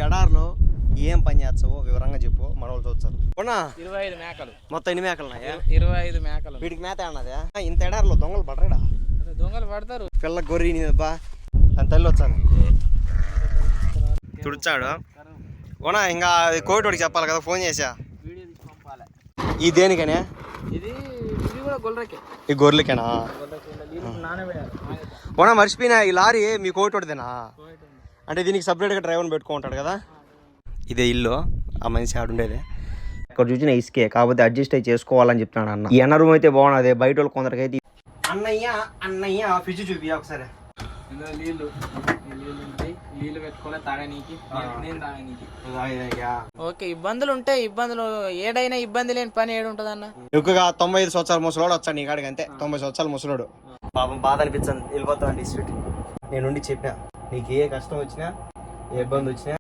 ఎడారిలో ఏం పని చేస్తావో వివరంగా చెప్పు, మన వాళ్ళు చూస్తారు. 25 మేకలు. మొత్తం ఎన్ని మేకలు ఉన్నాయా? 25 మేకలు. వీటికి మేత అన్నదా? ఇంత ఎడారిలో దొంగలు పడరా? దొంగలు పడతారు. పిల్ల గొర్రె బా అని తల్లి వచ్చాను తుడిచాడు. ఓనా ఇంకా కోవిడ్కి చెప్పాలి కదా, ఫోన్ చేసా. వీడియో తీసి పంపాలి. ఈ దేనికనే? ఇది కూడా గొర్రెకే. ఈ గొర్రెలకేనా? ఓనా మర్చిపోయినా, ఈ లారీ మీ కోవిడ్దేనా? అంటే దీనికి సపరేట్గా డ్రైవర్ని పెట్టుకుంటాడు కదా. ఇదే ఇల్లు, ఆ మనిషి ఆడుండేది. ఇక్కడ చూసిన ఇసుకే, కాకపోతే అడ్జస్ట్ అయ్యి చేసుకోవాలని చెప్తున్నాడు అన్న. ఈ అన్న రూమ్ అయితే బాగున్నది, బయట వాళ్ళు కొందరికైతే. అన్నయ్య ఫ్రిడ్జ్ చూపి ఒకసారి. నీళ్ళు పెట్టుకోలే తాగనీకి, నేను తాగనీకి. ఓకే, ఇబ్బందులు ఉంటాయి. ఇబ్బందులు ఏడైనా ఇబ్బంది లేని పని ఏడుంటది అన్న. ఎక్కువగా 95 సంవత్సరాల ముసలోడు వచ్చాడు నీ కాడికి, అంతే. 90 సంవత్సరాల ముసలోడు. పాపం బాధ అనిపించండి, వెళ్ళిపోతాను డిస్ట్రిక్ట్. నేను చెప్పినా నీకు ఏ కష్టం వచ్చినా ఏ ఇబ్బంది వచ్చినా